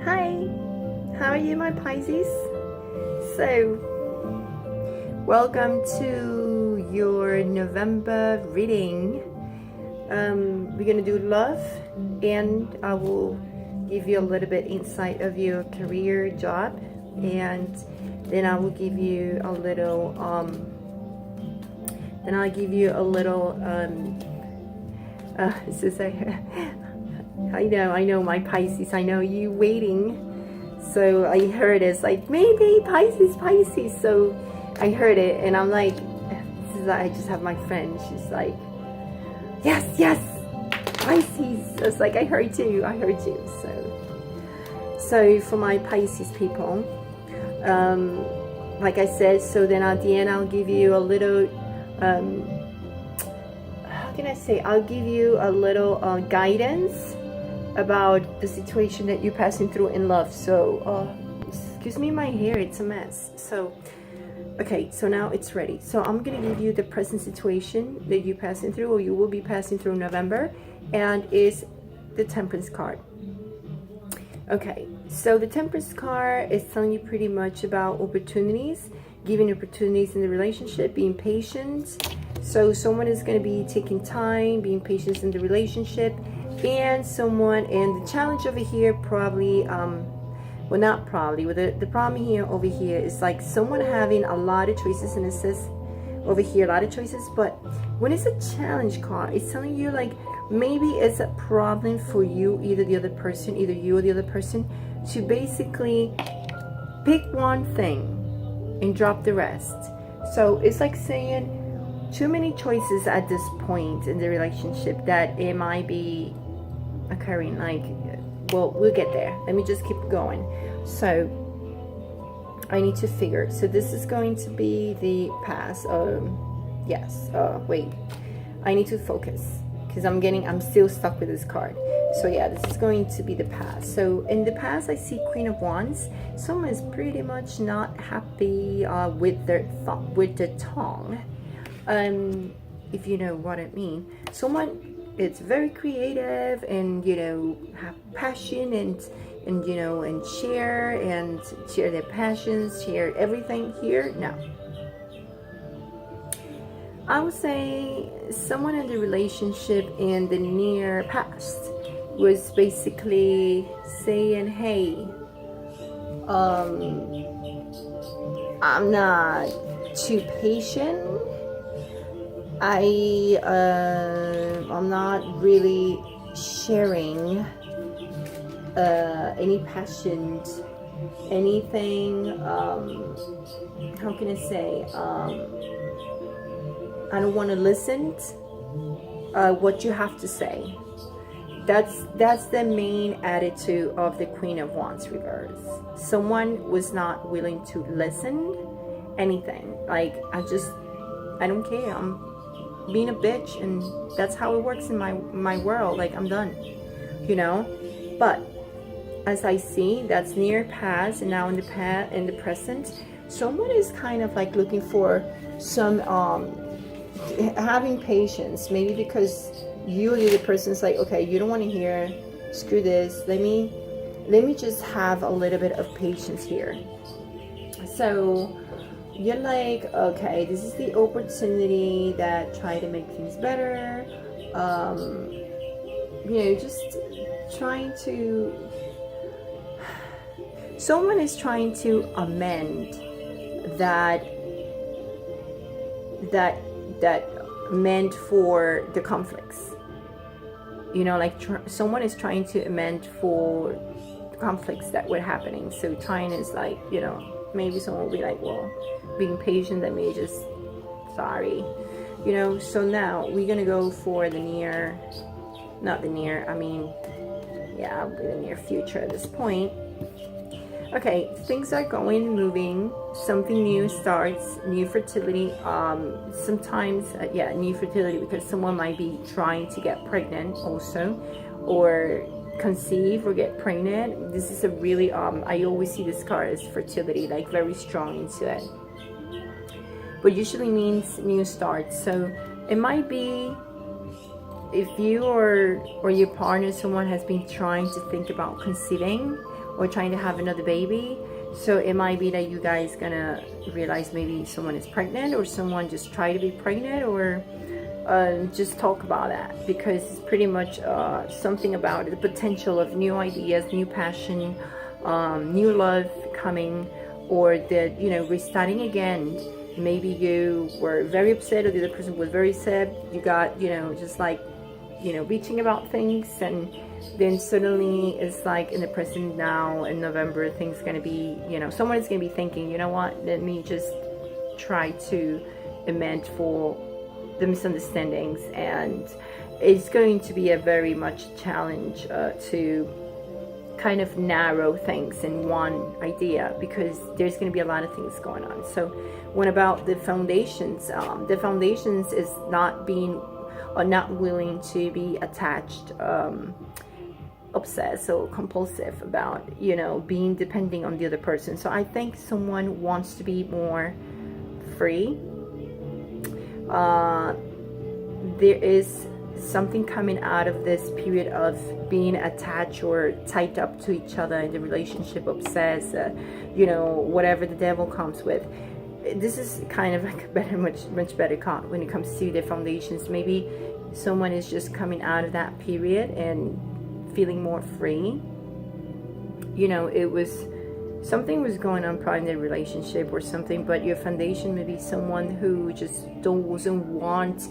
Hi, how are you, my Pisces? So, welcome to your November reading. We're gonna do love, and I will give you a little bit insight of your career, job, and then I will give you a little. Then I'll give you a little. This is a. I know, my Pisces. I know you waiting. So I heard it's like maybe Pisces. So I heard it, and I'm like, I just have my friend. She's like, yes, Pisces. It's like I heard you. So for my Pisces people, like I said. So then at the end, I'll give you a little. How can I say? I'll give you a little guidance about the situation that you're passing through in love. So excuse me, my hair, it's a mess. So okay, so now it's ready. So I'm gonna give you the present situation that you're passing through, or you will be passing through in November, and is the Temperance card. Okay, so the Temperance card is telling you pretty much about opportunities, giving opportunities in the relationship, being patient. So someone is going to be taking time, being patient in the relationship, and the challenge over here probably, well, not probably, but the problem here over here is like someone having a lot of choices, and it says over here a lot of choices. But when it's a challenge card, it's telling you like maybe it's a problem for you, either you or the other person, to basically pick one thing and drop the rest. So it's like saying too many choices at this point in the relationship that it might be occurring. Like, well, we'll get there. Let me just keep going. So I need to figure. So this is going to be the past. Yes. Wait. I need to focus because I'm still stuck with this card. So yeah, this is going to be the past. So in the past, I see Queen of Wands. Someone is pretty much not happy with their tongue. If you know what I mean. Someone it's very creative and have passion and share their passions, share everything here. No, I would say someone in the relationship in the near past was basically saying, hey, I'm not too patient. I'm not really sharing any passion, anything. How can I say? I don't want to listen what you have to say. That's the main attitude of the Queen of Wands reverse. Someone was not willing to listen anything. Like I don't care. I'm being a bitch, and that's how it works in my world. Like I'm done, But as I see, that's near past, and now in the present, someone is kind of like looking for some having patience. Maybe because you or the other person's like, okay, you don't want to hear, screw this. Let me just have a little bit of patience here. So you're like, okay, this is the opportunity that try to make things better. Just trying to. Someone is trying to amend that meant for the conflicts. Someone is trying to amend for the conflicts that were happening. So trying is like, maybe someone will be like, well, being patient, that may just, sorry. So now we're going to go for the near future at this point. Okay, things are moving. Something new starts, new fertility. Sometimes, new fertility, because someone might be trying to get pregnant also, or conceive or get pregnant. This is a really, I always see this card as fertility, like very strong into it. But usually means new start. So it might be if you or your partner, someone has been trying to think about conceiving, or trying to have another baby. So it might be that you guys gonna realize maybe someone is pregnant, or someone just try to be pregnant, or just talk about that, because it's pretty much something about the potential of new ideas, new passion, new love coming, or that, you know, restarting again. Maybe you were very upset, or the other person was very sad. You got, you know, just like, you know, reaching about things, and then suddenly it's like in the present now in November, things gonna be, you know, someone is gonna be thinking, you know what, let me just try to amend for the misunderstandings. And it's going to be a very much challenge to kind of narrow things in one idea, because there's going to be a lot of things going on. So what about the foundations? The foundations is not being, or not willing to be attached, obsessed or compulsive about, you know, being depending on the other person. So I think someone wants to be more free. There is something coming out of this period of being attached or tied up to each other in the relationship, obsessed, you know, whatever the devil comes with. This is kind of like a better, much better card when it comes to the foundations. Maybe someone is just coming out of that period and feeling more free. You know, it was something was going on probably in the relationship or something, but your foundation may be someone who just doesn't want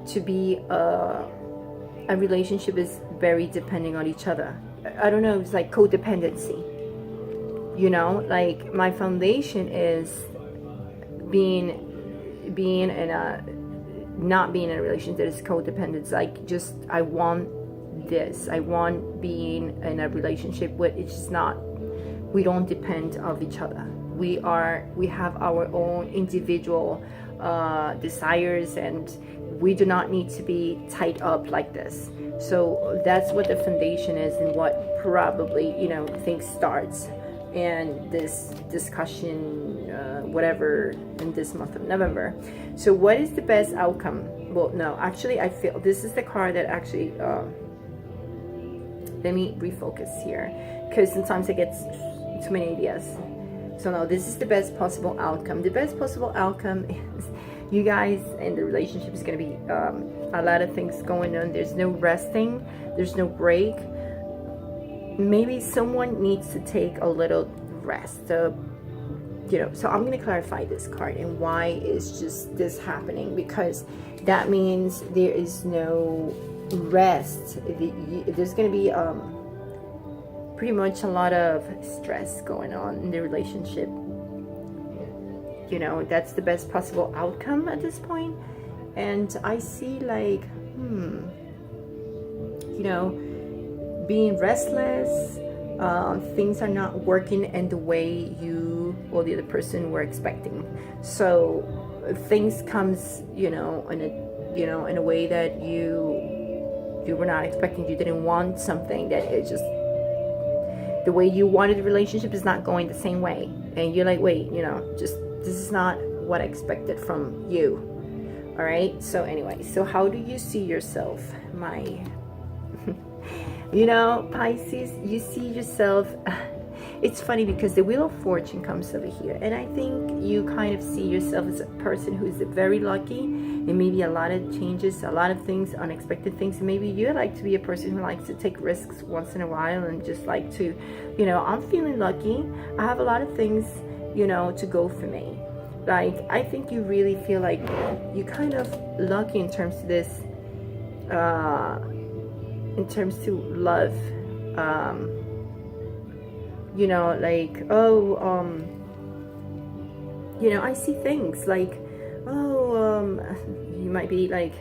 to be a relationship is very depending on each other. I don't know, it's like codependency, you know, like my foundation is being in a, not being in a relationship that is codependent. It's like, just I want this, I want being in a relationship where it's just not, we don't depend of each other. We have our own individual desires, and we do not need to be tied up like this. So that's what the foundation is, and what probably, you know, things starts and this discussion, whatever, in this month of November. So what is the best outcome? Well, no, actually I feel this is the card that actually, let me refocus here, because sometimes I get too many ideas. So no, this is the best possible outcome. The best possible outcome is you guys in the relationship is going to be a lot of things going on. There's no resting, there's no break. Maybe someone needs to take a little rest, you know. So I'm going to clarify this card and why is just this happening, because that means there is no rest. There's going to be pretty much a lot of stress going on in the relationship. You know, that's the best possible outcome at this point. And I see like, you know, being restless, things are not working in the way you or the other person were expecting. So things comes, you know, in a way that you were not expecting. You didn't want something, that it just, the way you wanted the relationship is not going the same way. And you're like, wait, you know, just, this is not what I expected from you. All right. So anyway, so how do you see yourself, my you know, Pisces? You see yourself, it's funny because the Wheel of Fortune comes over here, and I think you kind of see yourself as a person who is very lucky, and maybe a lot of changes, a lot of things, unexpected things. Maybe you like to be a person who likes to take risks once in a while, and just like to, you know, I'm feeling lucky, I have a lot of things, you know, to go for me. Like, I think you really feel like you're kind of lucky in terms of this, in terms to love, you know, like, oh, you know, I see things like, oh, you might be like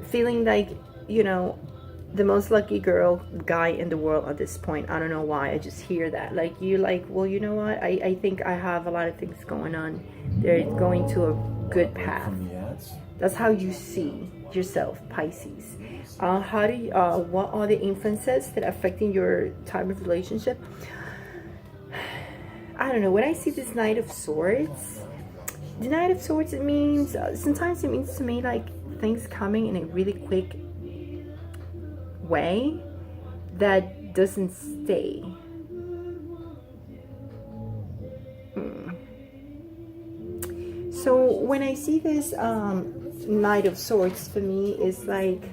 feeling like, you know, the most lucky guy in the world at this point. I don't know why, I just hear that. Like, you're like, well, you know what, I think I have a lot of things going on. They're going to a good path. That's how you see yourself, Pisces. How do you, what are the influences that are affecting your type of relationship? I don't know. When I see this Knight of Swords, the Knight of Swords, it means, sometimes it means to me like things coming in a really quick way that doesn't stay. So when I see this Knight of Swords, for me is like,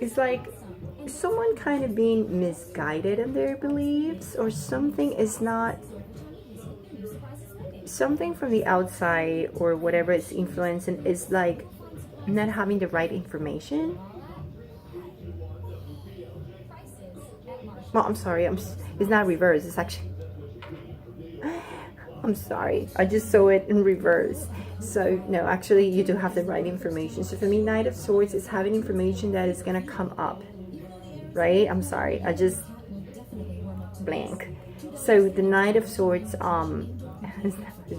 it's like someone kind of being misguided in their beliefs, or something is not, something from the outside or whatever is influencing is like not having the right information. Well, I'm sorry, it's not reverse, it's actually, I'm sorry, I just saw it in reverse. So no, actually you do have the right information. So for me, Knight of Swords is having information that is gonna come up, right? I'm sorry, I just blank. So the Knight of Swords, I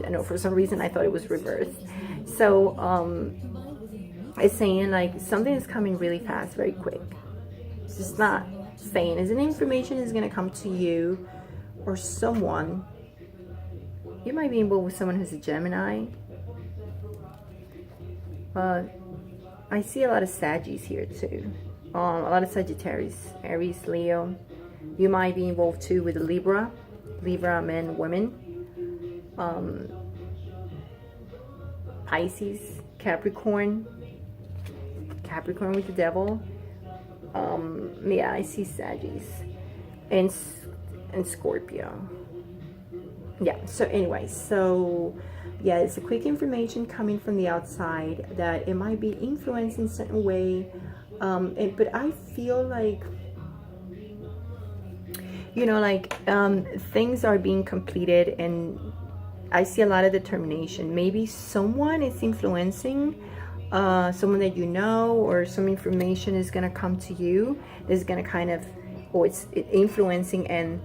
know for some reason I thought it was reversed. So it's saying like something is coming really fast, very quick. It's just not saying is an information is gonna come to you or someone. You might be involved with someone who's a Gemini. I see a lot of Saggies here too. A lot of Sagittarius, Aries, Leo. You might be involved too with Libra men, women. Pisces, Capricorn with the devil. Yeah, I see Saggies and Scorpio. Yeah, so anyway, so yeah, it's a quick information coming from the outside that it might be influenced in a certain way, but I feel like, you know, like things are being completed, and I see a lot of determination. Maybe someone is influencing someone that you know, or some information is going to come to you, is going to kind of, or it's influencing and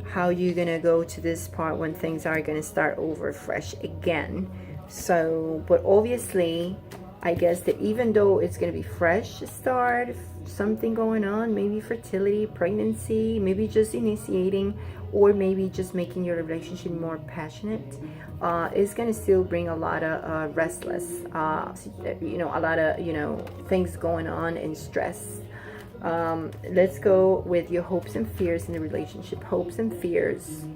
how you're gonna go to this part when things are gonna start over fresh again. So, but obviously I guess that even though it's gonna be fresh start, something going on, maybe fertility, pregnancy, maybe just initiating, or maybe just making your relationship more passionate, is gonna still bring a lot of restless, you know, a lot of, you know, things going on and stress. Let's go with your hopes and fears in the relationship. Hopes and fears.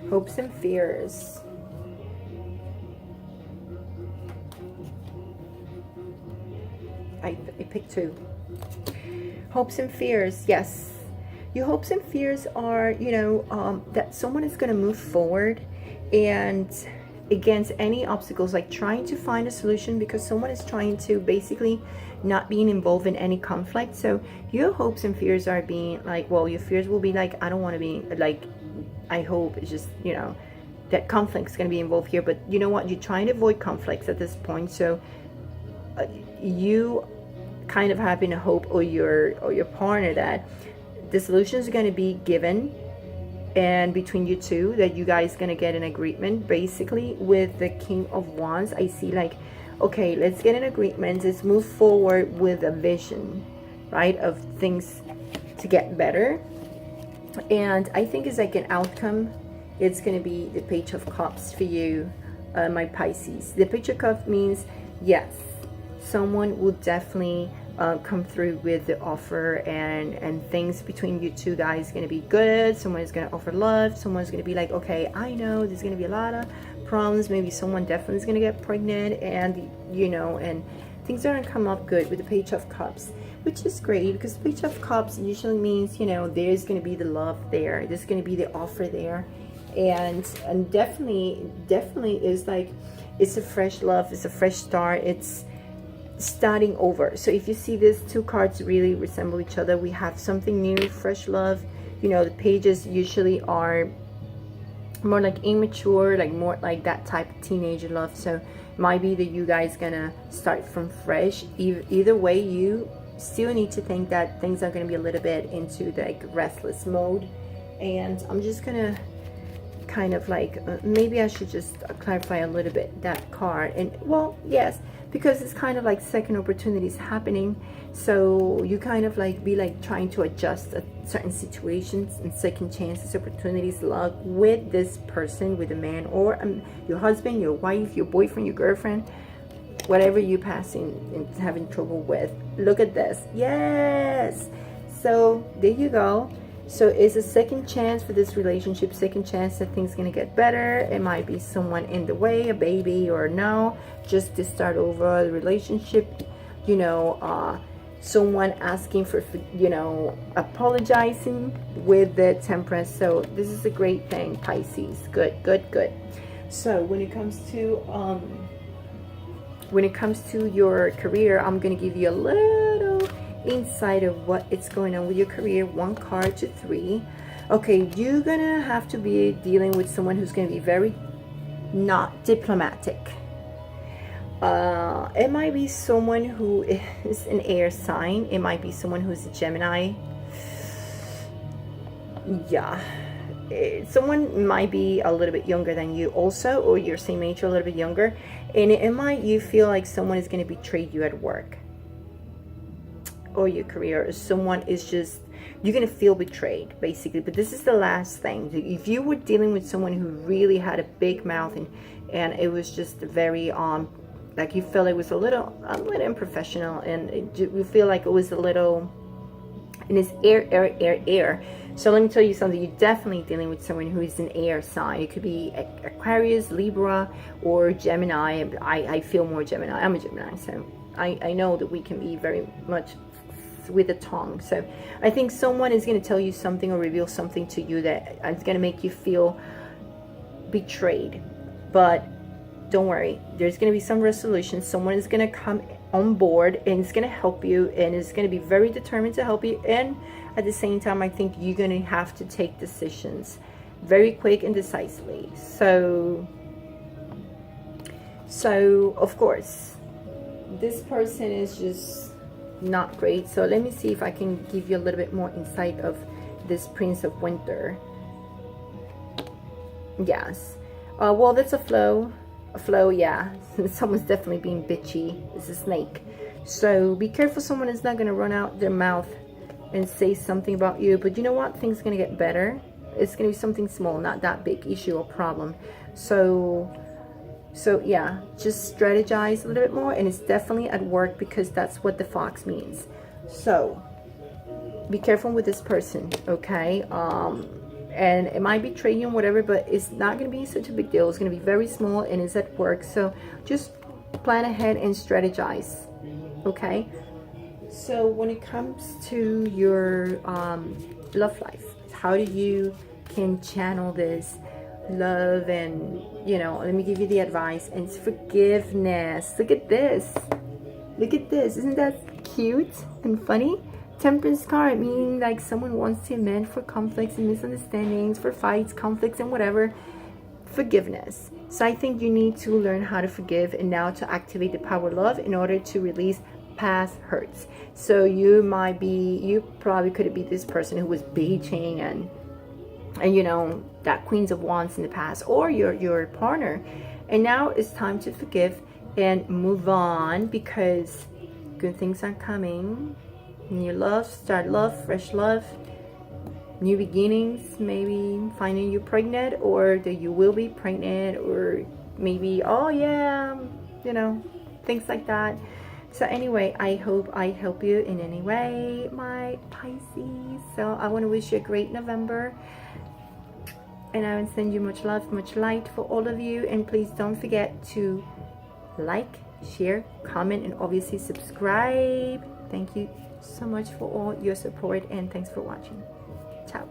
Hopes and fears. I picked two. Hopes and fears. Yes. Your hopes and fears are, you know, that someone is going to move forward and against any obstacles, like trying to find a solution, because someone is trying to basically not being involved in any conflict. So your hopes and fears are being like, well, your fears will be like, I don't want to be like, I hope it's just, you know, that conflict is going to be involved here. But you know what, you're trying to avoid conflicts at this point. So you kind of having a hope, or your partner, that the solution is going to be given, and between you two, that you guys gonna get an agreement. Basically with the King of Wands, I see like, okay, let's get an agreement, let's move forward with a vision, right, of things to get better. And I think it's like an outcome, it's gonna be the Page of Cups for you, my Pisces. The Page of Cups means, yes, someone will definitely come through with the offer, and things between you two guys going to be good. Someone is going to offer love. Someone's going to be like, okay, I know there's going to be a lot of problems. Maybe someone definitely is going to get pregnant, and you know, and things are going to come up good with the Page of Cups, which is great, because the Page of Cups usually means, you know, there's going to be the love there, there's going to be the offer there, and definitely is like, it's a fresh love, it's a fresh start, it's starting over. So if you see these two cards really resemble each other, we have something new, fresh love. You know, the pages usually are more like immature, like more like that type of teenager love. So might be that you guys gonna start from fresh. Either way, you still need to think that things are gonna be a little bit into the like restless mode. And I'm just gonna kind of like, maybe I should just clarify a little bit that card. And well, yes, because it's kind of like second opportunities happening. So you kind of like be like trying to adjust at certain situations and second chances, opportunities, luck with this person, with a man or your husband, your wife, your boyfriend, your girlfriend, whatever you passing and having trouble with. Look at this. Yes. So there you go. So it's a second chance for this relationship, second chance that things gonna get better. It might be someone in the way, a baby, or no, just to start over the relationship, you know, someone asking for, you know, apologizing with the Temperance. So this is a great thing, Pisces. Good, good, good. So when it comes to your career, I'm gonna give you a little insight of what it's going on with your career. 1 card to 3. Okay, you're gonna have to be dealing with someone who's gonna be very not diplomatic. It might be someone who is an air sign. It might be someone who's a Gemini. Yeah, someone might be a little bit younger than you also, or your same age or a little bit younger, and it might, you feel like someone is going to betray you at work or your career, or someone is just, you're going to feel betrayed basically. But this is the last thing. If you were dealing with someone who really had a big mouth and it was just very like you felt it was a little unprofessional, and you feel like it was a little, and it's air. So let me tell you something. You're definitely dealing with someone who is an air sign. It could be Aquarius, Libra, or Gemini. I feel more Gemini. I'm a Gemini, so I know that we can be very much with the tongue. So I think someone is going to tell you something or reveal something to you that is going to make you feel betrayed. But don't worry, there's going to be some resolution. Someone is going to come on board and it's going to help you, and is going to be very determined to help you. And at the same time, I think you're going to have to take decisions very quick and decisively. So of course, this person is just not great. So let me see if I can give you a little bit more insight of this Prince of Winter. Yes. Well, that's a flow. Yeah. Someone's definitely being bitchy. It's a snake. So be careful. Someone is not going to run out their mouth and say something about you. But you know what? Things are going to get better. It's going to be something small, not that big issue or problem. So yeah, just strategize a little bit more. And it's definitely at work, because that's what the fox means. So be careful with this person, okay? And it might betray you and whatever, but it's not going to be such a big deal. It's going to be very small, and it's at work. So just plan ahead and strategize, okay? So when it comes to your love life, how do you can channel this love? And you know, let me give you the advice, and it's forgiveness. Look at this. Look at this. Isn't that cute and funny? Temperance card, meaning like someone wants to amend for conflicts and misunderstandings, for fights, conflicts, and whatever. Forgiveness. So I think you need to learn how to forgive, and now to activate the power of love in order to release past hurts. So you probably could be this person who was bitching and you know, that Queens of Wands in the past, or your partner, and now it's time to forgive and move on, because good things are coming. New love, start love, fresh love, new beginnings. Maybe finding you pregnant, or that you will be pregnant, or maybe, oh yeah, you know, things like that. So anyway, I hope I help you in any way, my Pisces. So I want to wish you a great November, and I want to send you much love, much light for all of you. And please don't forget to like, share, comment, and obviously subscribe. Thank you so much for all your support, and thanks for watching. Ciao.